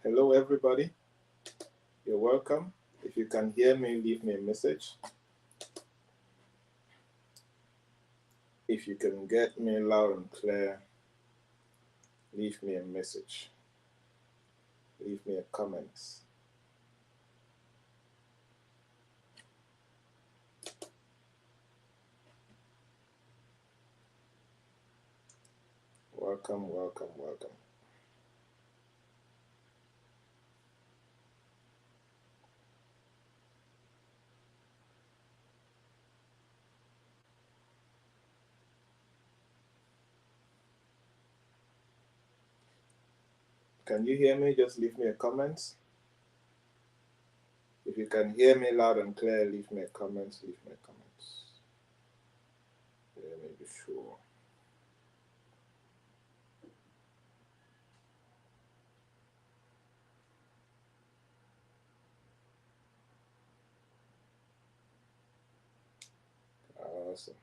Hello, everybody. You're welcome. If you can hear me, leave me a message. If you can get me loud and clear, leave me a message. Leave me a comment. Welcome, welcome, welcome. Can you hear me? Just leave me a comment. If you can hear me loud and clear, leave me a comment. Leave me a comment. Let me be sure. Awesome.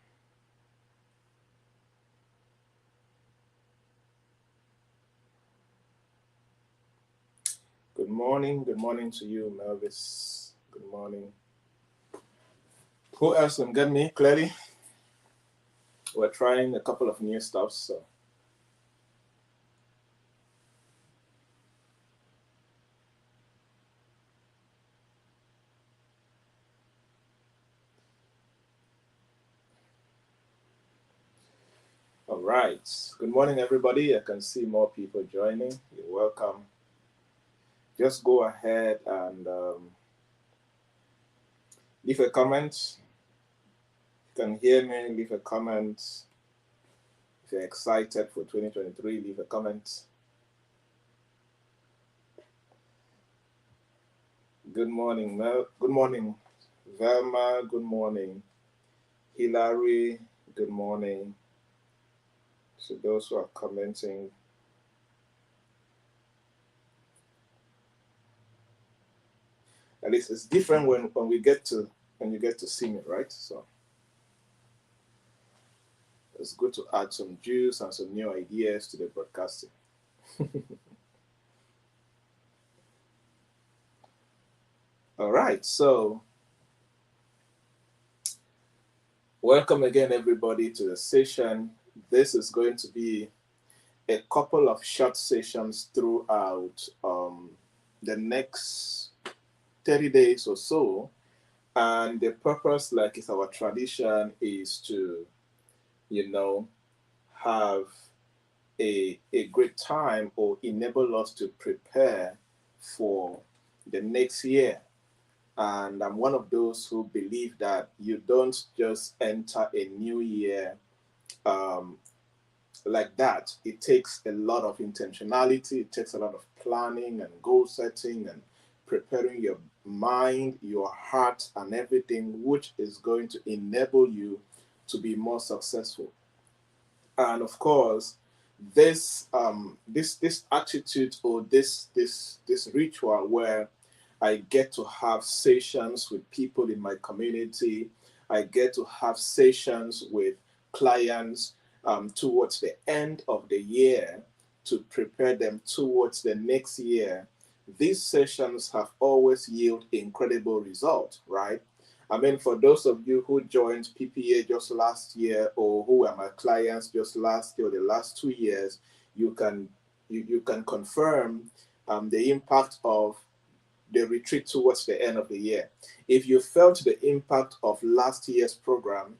Good morning. Good morning to you, Melvis. Good morning. Who else can get me clearly? We're trying a couple of new stuff, so. All right. Good morning, everybody. I can see more people joining. You're welcome. Just go ahead and leave a comment. If you can hear me, leave a comment. If you're excited for 2023, leave a comment. Good morning, Mel. Good morning, Velma. Good morning, Hilary. Good morning. So those who are commenting, at least it's different when we get to when you get to see me, right? So it's good to add some juice and some new ideas to the broadcasting. All right, so welcome again, everybody, to the session. This is going to be a couple of short sessions throughout the next 30 days or so. And the purpose, like is our tradition, is to, have a great time or enable us to prepare for the next year. And I'm one of those who believe that you don't just enter a new year um, like that. It takes a lot of intentionality, it takes a lot of planning and goal setting and preparing your mind, your heart, and everything, which is going to enable you to be more successful. And of course, this attitude or this ritual where I get to have sessions with people in my community, I get to have sessions with clients towards the end of the year to prepare them towards the next year. These sessions have always yielded incredible results, right? I mean, for those of you who joined PPA just last year or who were my clients just last year or the last 2 years, you can you can confirm the impact of the retreat towards the end of the year. If you felt the impact of last year's program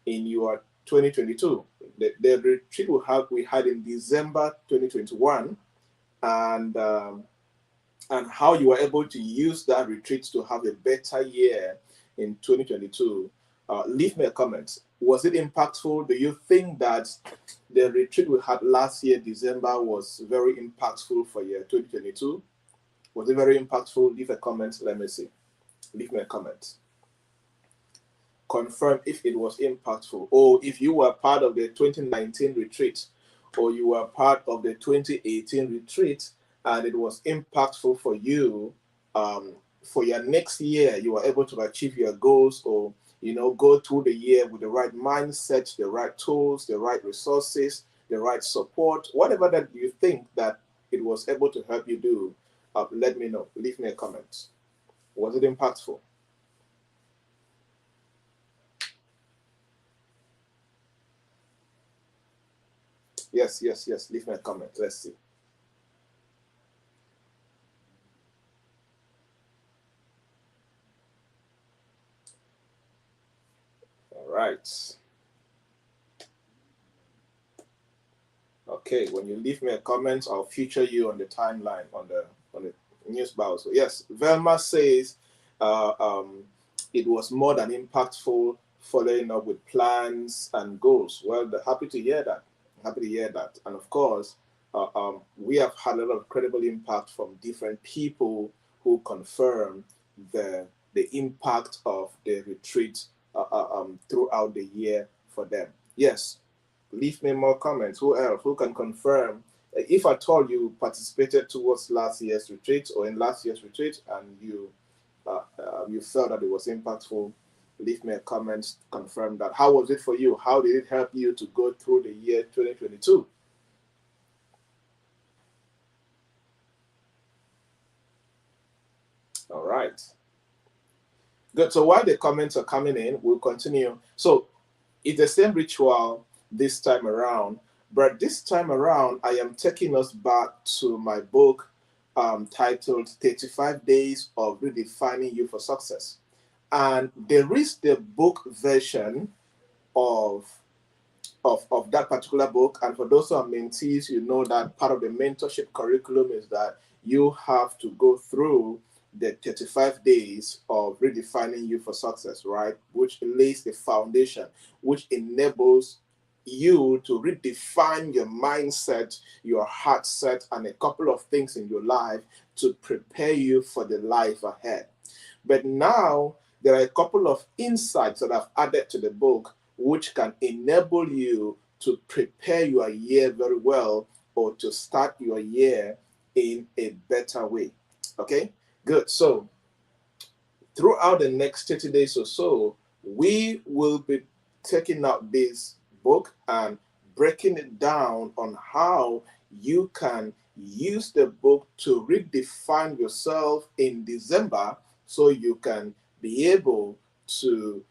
in your 2022, the retreat we had in December 2021, and and how you were able to use that retreat to have a better year in 2022, leave me a comment. Was it impactful? Do you think that the retreat we had last year, December, was very impactful for year 2022? Was it very impactful? Leave a comment. Let me see. Leave me a comment. Confirm if it was impactful, or if you were part of the 2019 retreat, or you were part of the 2018 retreat, and it was impactful for you. For your next year, you were able to achieve your goals, or go through the year with the right mindset, the right tools, the right resources, the right support, whatever that you think that it was able to help you do. Let me know. Leave me a comment. Was it impactful? Yes, yes, yes. Leave me a comment. Let's see. All right. Okay. When you leave me a comment, I'll feature you on the timeline on the news bar. So yes, Velma says uh, um, it was more than impactful, following up with plans and goals. Well, happy to hear that. Happy to hear that. And of course, we have had a lot of credible impact from different people who confirm the impact of the retreat throughout the year for them. Yes, leave me more comments. Who else? Who can confirm? If at all you participated towards last year's retreat or in last year's retreat and you felt that it was impactful, leave me a comment, confirm that. How was it for you? How did it help you to go through the year 2022? All right. Good. So while the comments are coming in, we'll continue. So it's the same ritual this time around, but this time around, I am taking us back to my book titled 35 Days of Redefining You for Success. And there is the book version of of that particular book. And for those who are mentees, you know that part of the mentorship curriculum is that you have to go through the 35 days of redefining you for success, right? Which lays the foundation, which enables you to redefine your mindset, your heart set, and a couple of things in your life to prepare you for the life ahead. But now there are a couple of insights that I've added to the book which can enable you to prepare your year very well or to start your year in a better way. Okay, good. So, throughout the next 30 days or so, we will be taking out this book and breaking it down on how you can use the book to redefine yourself in December so you can be able to,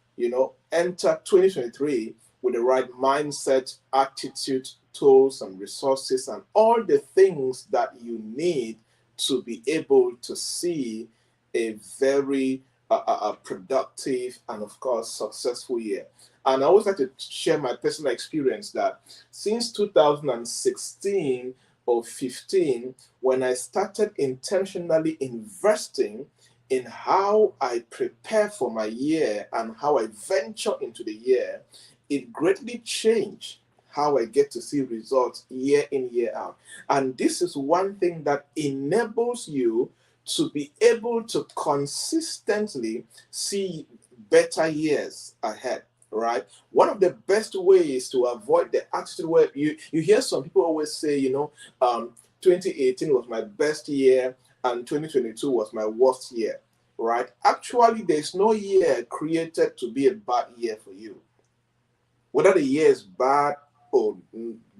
enter 2023 with the right mindset, attitude, tools, and resources, and all the things that you need to be able to see a very productive and, of course, successful year. And I always like to share my personal experience that since 2016 or 15, when I started intentionally investing in how I prepare for my year and how I venture into the year, it greatly changed how I get to see results year in, year out. And this is one thing that enables you to be able to consistently see better years ahead, right? One of the best ways to avoid the attitude where you hear some people always say, 2018 was my best year and 2022 was my worst year, right? Actually, there's no year created to be a bad year for you. Whether the year is bad or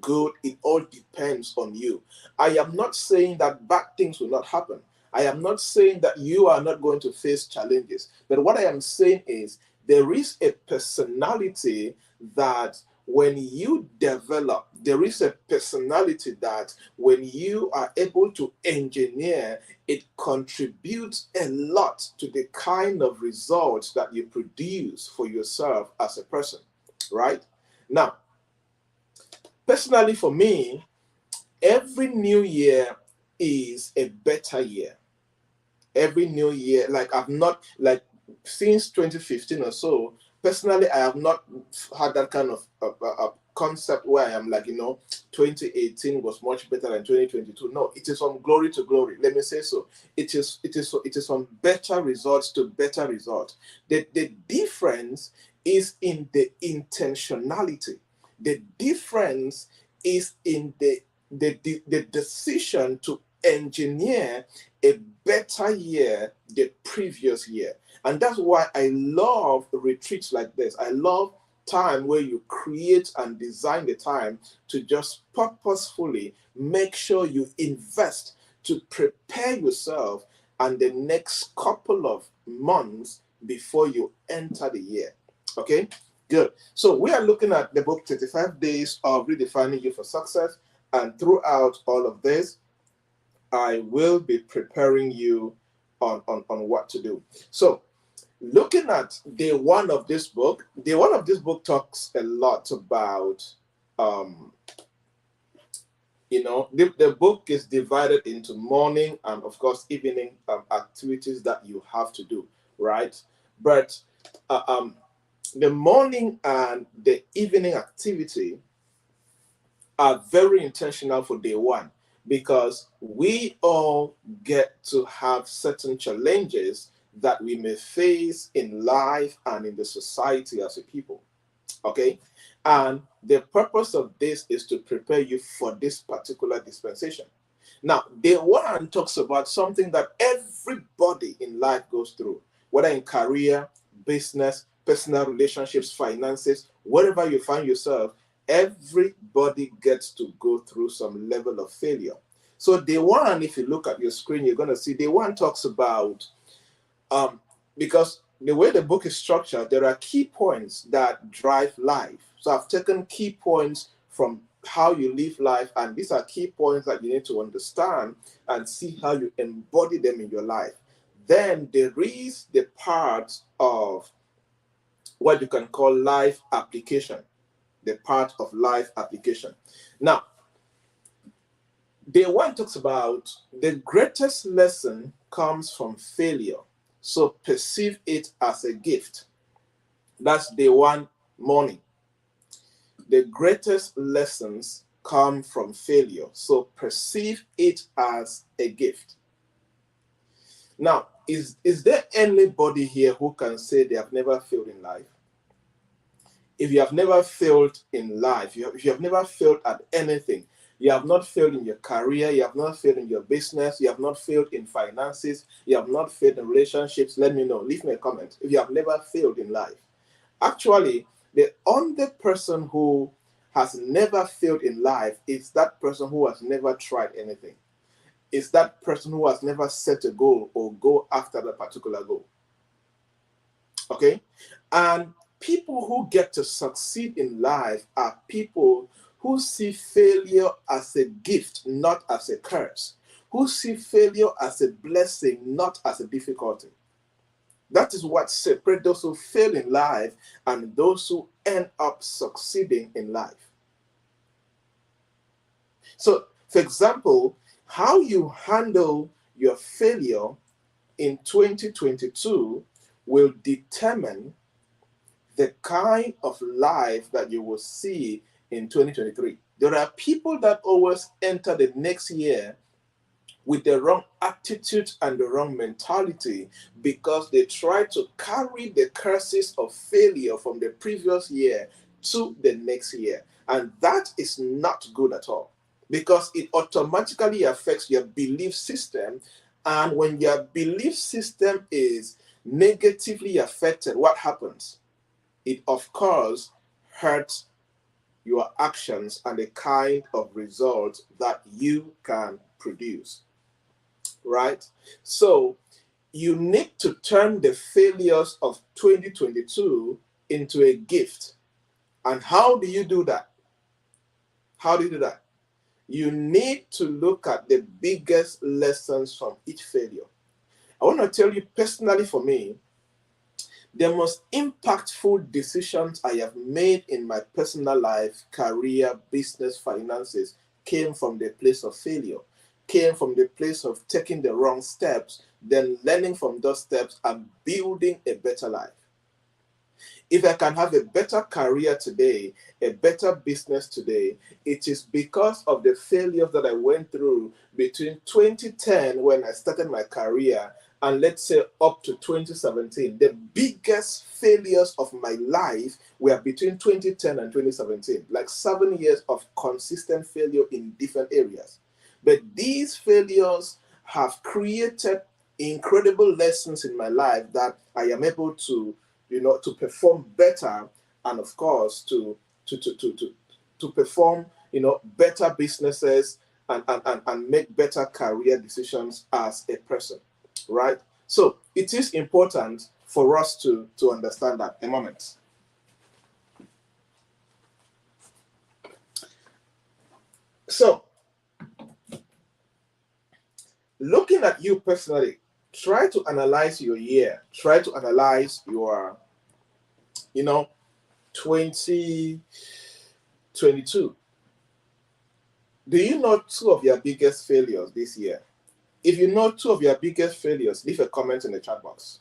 good, it all depends on you. I am not saying that bad things will not happen. I am not saying that you are not going to face challenges. But what I am saying is there is a personality that when you develop, there is a personality that when you are able to engineer, it contributes a lot to the kind of results that you produce for yourself as a person, right? Now, personally for me, every new year is a better year. Every new year, like I've not, like since 2015 or so, personally, I have not had that kind of concept where I am like, 2018 was much better than 2022. No, it is from glory to glory. Let me say so. It is from better results to better results. The difference is in the intentionality. The difference is in the decision to engineer a better year the previous year. And that's why I love retreats like this. I love time where you create and design the time to just purposefully make sure you invest to prepare yourself and the next couple of months before you enter the year. Okay, good. So we are looking at the book 35 Days of Redefining You for Success. And throughout all of this, I will be preparing you on what to do. So looking at day one of this book, talks a lot about, the book is divided into morning and, of course, evening activities that you have to do, right? But the morning and the evening activity are very intentional for day one, because we all get to have certain challenges that we may face in life and in the society as a people. Okay? And the purpose of this is to prepare you for this particular dispensation. Now, day one talks about something that everybody in life goes through, whether in career, business, personal relationships, finances, wherever you find yourself, everybody gets to go through some level of failure. So day one, if you look at your screen, you're going to see day one talks about, because the way the book is structured, there are key points that drive life. So I've taken key points from how you live life, and these are key points that you need to understand and see how you embody them in your life. Then there is the part of what you can call life application, the part of life application. Now, day one talks about the greatest lesson comes from failure. So perceive it as a gift. That's day one, morning. The greatest lessons come from failure. So perceive it as a gift. Now, is there anybody here who can say they have never failed in life? If you have never failed in life, if you have never failed at anything, you have not failed in your career, you have not failed in your business, you have not failed in finances, you have not failed in relationships, let me know. Leave me a comment if you have never failed in life. Actually, the only person who has never failed in life is that person who has never tried anything. It's that person who has never set a goal or go after that particular goal. Okay? And people who get to succeed in life are people who see failure as a gift, not as a curse. Who see failure as a blessing, not as a difficulty. That is what separates those who fail in life and those who end up succeeding in life. So, for example, how you handle your failure in 2022 will determine the kind of life that you will see in 2023. There are people that always enter the next year with the wrong attitude and the wrong mentality, because they try to carry the curses of failure from the previous year to the next year. And that is not good at all, because it automatically affects your belief system. And when your belief system is negatively affected, what happens? It, of course, hurts your actions and the kind of results that you can produce. Right? So you need to turn the failures of 2022 into a gift. And how do you do that? How do you do that? You need to look at the biggest lessons from each failure. I want to tell you personally, for me, the most impactful decisions I have made in my personal life, career, business, finances came from the place of failure, came from the place of taking the wrong steps, then learning from those steps and building a better life. If I can have a better career today, a better business today, it is because of the failures that I went through between 2010, when I started my career, and let's say up to 2017. The biggest failures of my life were between 2010 and 2017, like 7 years of consistent failure in different areas. But these failures have created incredible lessons in my life that I am able to, to perform better, and of course to perform, better businesses and make better career decisions as a person, right? So it is important for us to understand that. A moment. So looking at you personally, try to analyze your year. Try to analyze your, 2022. Do you know two of your biggest failures this year? If you know two of your biggest failures, leave a comment in the chat box.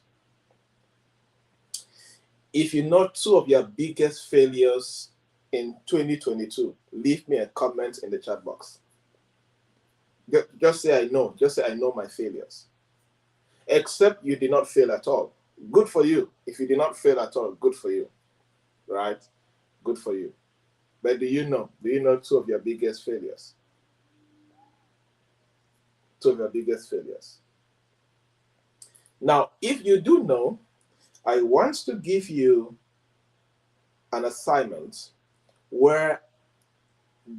If you know two of your biggest failures in 2022, leave me a comment in the chat box. Just say I know. Just say I know my failures. Except you did not fail at all. Good for you. If you did not fail at all, good for you. Right? Good for you. But do you know two of your biggest failures? Two of your biggest failures. Now, if you do know, I want to give you an assignment where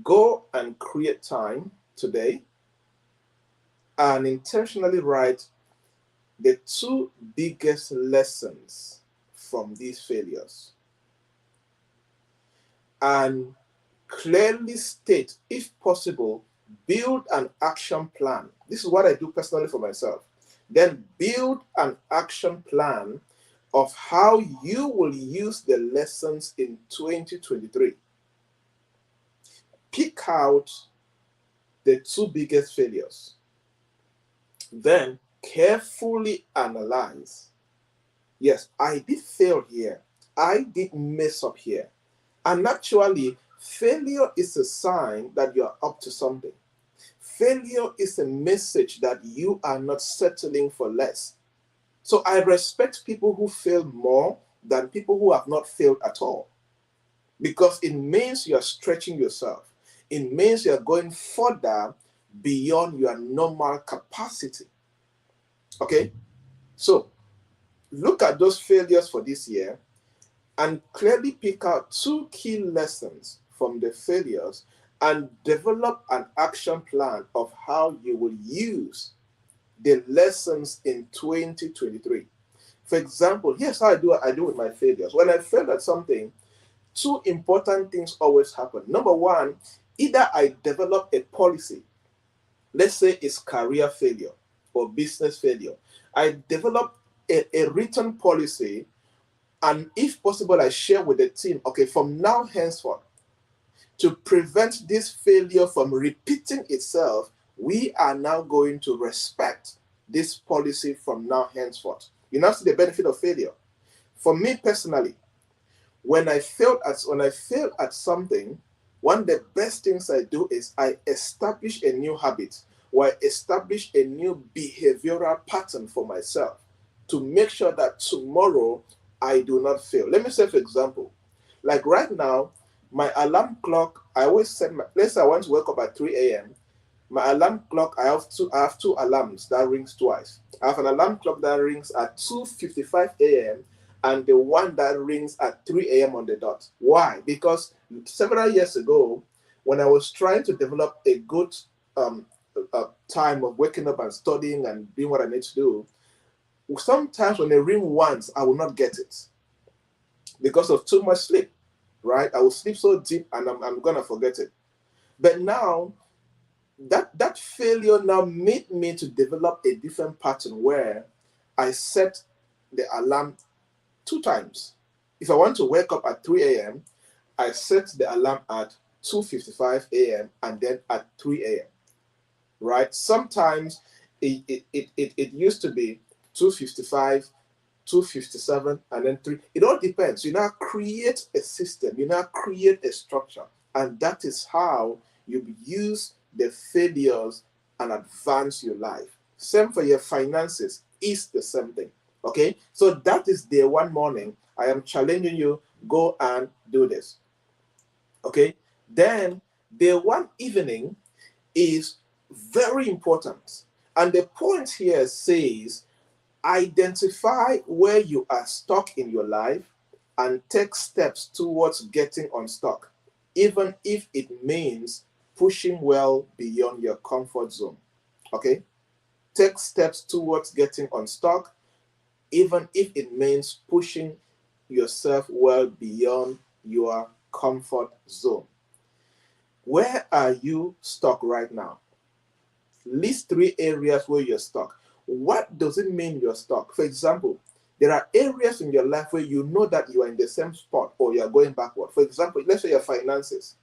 go and create time today and intentionally write the two biggest lessons from these failures. And clearly state, if possible, build an action plan. This is what I do personally for myself. Then build an action plan of how you will use the lessons in 2023. Pick out the two biggest failures. Then carefully analyze. Yes, I did fail here. I did mess up here. And actually, failure is a sign that you are up to something. Failure is a message that you are not settling for less. So I respect people who fail more than people who have not failed at all. Because it means you are stretching yourself. It means you are going further beyond your normal capacity. Okay? So look at those failures for this year and clearly pick out two key lessons from the failures and develop an action plan of how you will use the lessons in 2023. For example, here's how I do with my failures. When I fail at something, two important things always happen. Number one, either I develop a policy, let's say it's career failure or business failure. I develop a written policy, and if possible, I share with the team, okay, from now henceforth, to prevent this failure from repeating itself, we are now going to respect this policy from now henceforth. You now see the benefit of failure. For me personally, when I failed at something, one of the best things I do is I establish a new habit, or I establish a new behavioral pattern for myself to make sure that tomorrow I do not fail. Let me say, for example, like right now, my alarm clock, I always set let's say I want to wake up at 3 a.m. My alarm clock, I have two alarms that rings twice. I have an alarm clock that rings at 2:55 a.m. and the one that rings at 3 a.m. on the dot. Why? Because several years ago, when I was trying to develop a good time of waking up and studying and doing what I need to do, sometimes when they ring once, I will not get it because of too much sleep, right? I will sleep so deep and I'm going to forget it. But now, that failure now made me to develop a different pattern where I set the alarm 2 times. If I want to wake up at 3 a.m., I set the alarm at 2:55 a.m. and then at 3 a.m. Right? Sometimes it used to be 2:55, 2:57, and then 3. It all depends. You now create a system, you now create a structure, and that is how you use the failures and advance your life. Same for your finances, is the same thing. Okay, so that is day one morning. I am challenging you, go and do this. Okay, then day one evening is very important. And the point here says, identify where you are stuck in your life and take steps towards getting unstuck, even if it means pushing well beyond your comfort zone. Okay? Take steps towards getting unstuck, even if it means pushing yourself well beyond your comfort zone. Where are you stuck right now? List 3 areas where you're stuck. What does it mean you're stuck? For example, there are areas in your life where you know that you are in the same spot or you are going backward. For example, let's say your finances.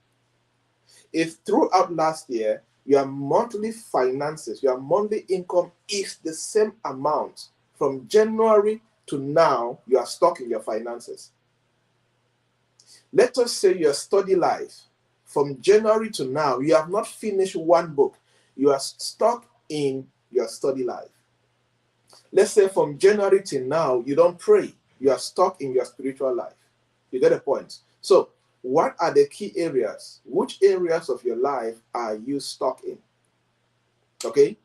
If throughout last year, your monthly finances, your monthly income is the same amount from January to now, you are stuck in your finances. Let us say your study life, from January to now, you have not finished one book. You are stuck in your study life. Let's say from January to now, you don't pray. You are stuck in your spiritual life. You get the point? So, what are the key areas? Which areas of your life are you stuck in? Okay?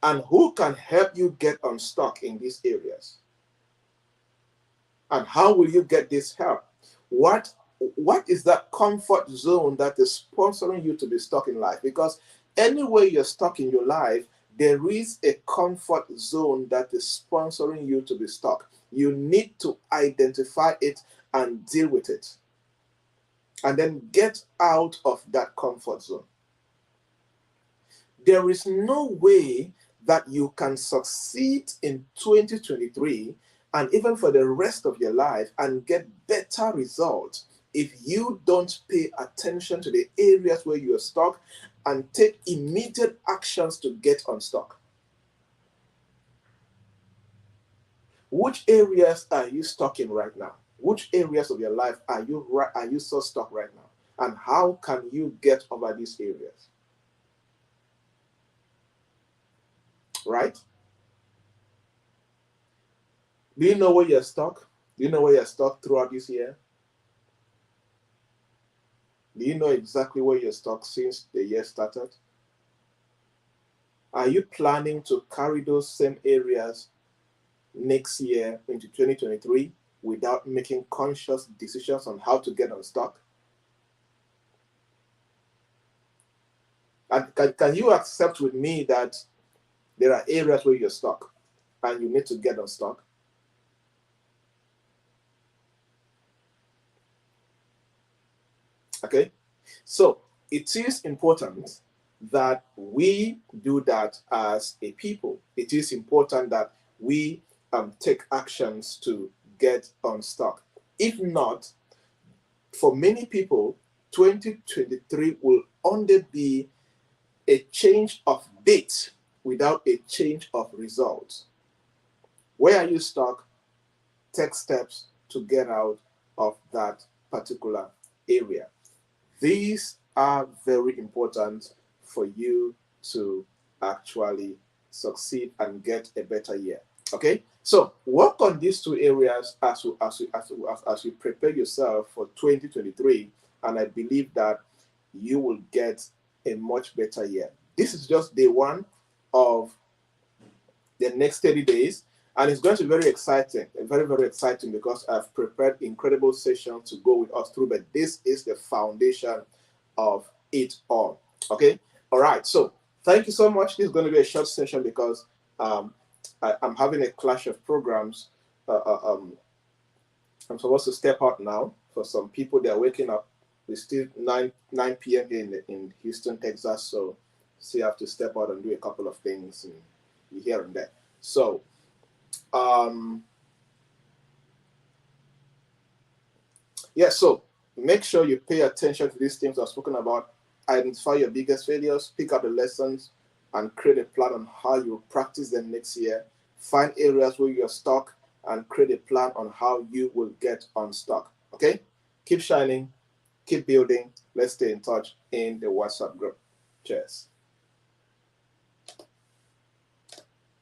And who can help you get unstuck in these areas? And how will you get this help? What is that comfort zone that is sponsoring you to be stuck in life? Because anywhere you're stuck in your life, there is a comfort zone that is sponsoring you to be stuck. You need to identify it and deal with it. And then get out of that comfort zone. There is no way that you can succeed in 2023 and even for the rest of your life and get better results if you don't pay attention to the areas where you are stuck and take immediate actions to get unstuck. Which areas are you stuck in right now? Which areas of your life are you so stuck right now? And how can you get over these areas? Right? Do you know where you're stuck? Do you know where you're stuck throughout this year? Do you know exactly where you're stuck since the year started? Are you planning to carry those same areas next year into 2023 without making conscious decisions on how to get unstuck? And can you accept with me that there are areas where you're stuck and you need to get unstuck? Okay? So it is important that we do that as a people. It is important that we take actions to get unstuck. If not, for many people, 2023 will only be a change of date without a change of results. Where are you stuck? Take steps to get out of that particular area. These are very important for you to actually succeed and get a better year. Okay, so work on these 2 areas as you prepare yourself for 2023, and I believe that you will get a much better year. This is just day one of the next 30 days. And it's going to be very exciting, very, very exciting, because I've prepared incredible sessions to go with us through, but this is the foundation of it all. Okay? All right. So thank you so much. This is going to be a short session because I'm having a clash of programs. I'm supposed to step out now. For some people, they're waking up. It's still 9 p.m. here in Houston, Texas. So I have to step out and do a couple of things here and there. So, so make sure you pay attention to these things I've spoken about. Identify your biggest failures, pick up the lessons, and create a plan on how you will practice them next year. Find areas where you're stuck and create a plan on how you will get unstuck. Okay? Keep shining, keep building. Let's stay in touch in the WhatsApp group. Cheers.